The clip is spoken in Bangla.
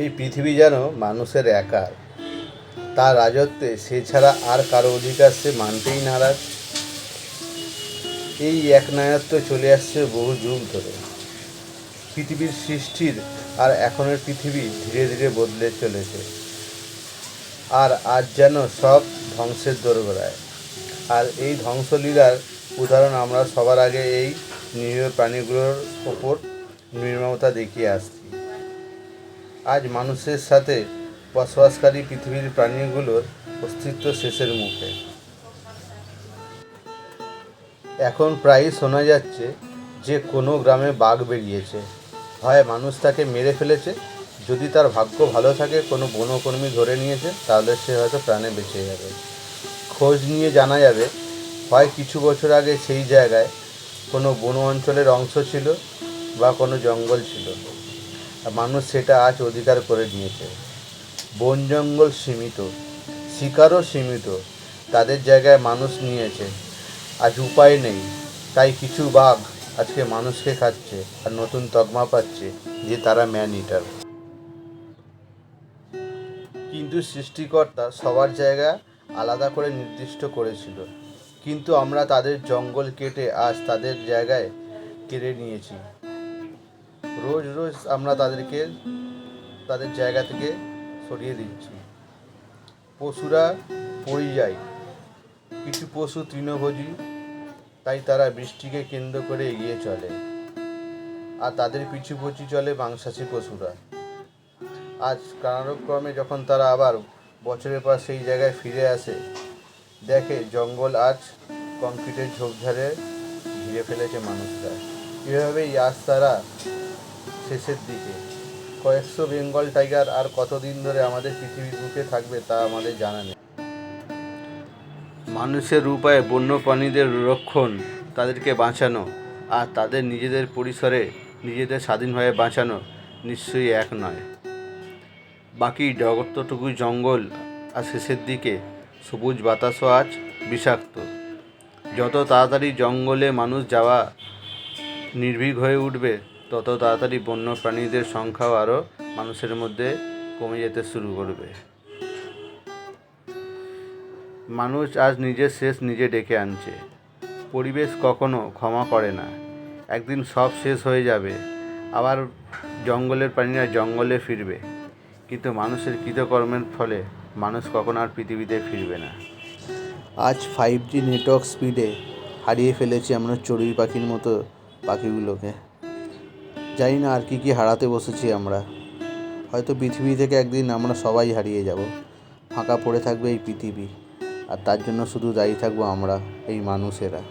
এই পৃথিবী যেন মানুষের একার, তার রাজত্বে সে ছাড়া আর কারো অধিকার সে মানতেই নারাজ। এই একনায়ত্ব চলে আসছে বহু যুগ ধরে। পৃথিবীর সৃষ্টির আর এখনের পৃথিবী ধীরে ধীরে বদলে চলেছে, আর আজ যেন সব ধ্বংসের দোরগোড়ায়। আর এই ধ্বংসলীলার উদাহরণ আমরা সবার আগে এই নিরীহ প্রাণীগুলোর ওপর নির্মমতা দেখিয়ে আসছি। আজ মানুষের সাথে বসবাসকারী পৃথিবীর প্রাণীগুলোর অস্তিত্ব শেষের মুখে। এখন প্রায়ই শোনা যাচ্ছে যে কোনো গ্রামে বাঘ বেরিয়েছে, হয় মানুষ তাকে মেরে ফেলেছে, যদি তার ভাগ্য ভালো থাকে কোনো বনকর্মী ধরে নিয়েছে, তাহলে সে হয়তো প্রাণে বেঁচে যাবে। খোঁজ নিয়ে জানা যাবে হয় কিছু বছর আগে সেই জায়গায় কোনো বন অঞ্চলের অংশ ছিল বা কোনো জঙ্গল ছিল, মানুষ সেটা আজ অধিকার করে নিয়েছে। বন জঙ্গল সীমিত, শিকারও সীমিত, তাদের জায়গায় মানুষ নিয়েছে। আজ উপায় নেই, তাই কিছু বাঘ আজকে মানুষকে খাচ্ছে আর নতুন তকমা পাচ্ছে যে তারা ম্যান ইটার। কিন্তু সৃষ্টিকর্তা সবার জায়গা আলাদা করে নির্দিষ্ট করেছিল, কিন্তু আমরা তাদের জঙ্গল কেটে আজ তাদের জায়গায় কেড়ে নিয়েছি। রোজ রোজ আমরা তাদেরকে তাদের জায়গা থেকে সরিয়ে দিচ্ছি। পশুরা পরিযায়ী, কিছু পশু তৃণভোজী, তাই তারা বৃষ্টিকে কেন্দ্র করে এগিয়ে চলে, আর তাদের পিছু পিছু চলে মাংসাশী পশুরা। আজ কালক্রমে যখন তারা আবার বছরের পর সেই জায়গায় ফিরে আসে, দেখে জঙ্গল আজ কংক্রিটের ঝোপঝাড়ে ঘিরে ফেলেছে মানুষরা। এভাবেই আজ তারা শেষের দিকে। কয়েকশো বেঙ্গল টাইগার আর কতদিন ধরে আমাদের পৃথিবীর বুকে থাকবে তা আমাদের জানা নেই। মানুষের উপায়ে বন্য প্রাণীদের রক্ষণ, তাদেরকে বাঁচানো আর তাদের নিজেদের পরিসরে নিজেদের স্বাধীনভাবে বাঁচানো নিশ্চয়ই এক নয়। বাকি যতটুকু জঙ্গল আর শেষের দিকে সবুজ বাতাসও আজ বিষাক্ত। যত তাড়াতাড়ি জঙ্গলে মানুষ যাওয়া নির্ভীক হয়ে উঠবে, তত তাড়াতাড়ি বন্য প্রাণীদের সংখ্যাও আরও মানুষের মধ্যে কমে যেতে শুরু করবে। মানুষ আজ নিজের শেষ নিজে ডেকে আনছে। পরিবেশ কখনো ক্ষমা করে না, একদিন সব শেষ হয়ে যাবে, আবার জঙ্গলের প্রাণীরা জঙ্গলে ফিরবে, কিন্তু মানুষের কৃতকর্মের ফলে মানুষ কখনো আর পৃথিবীতে ফিরবে না। আজ 5G নেটওয়ার্ক স্পিডে হারিয়ে ফেলেছি আমরা চড়ুই পাখির মতো পাখিগুলোকে। জানি না আর কি হারাতে বসেছি আমরা। হয়তো পৃথিবী থেকে একদিন আমরা সবাই হারিয়ে যাব, ফাঁকা পড়ে থাকবে এই পৃথিবী, আর তার জন্য শুধু দায়ী থাকবো আমরা, এই মানুষেরা।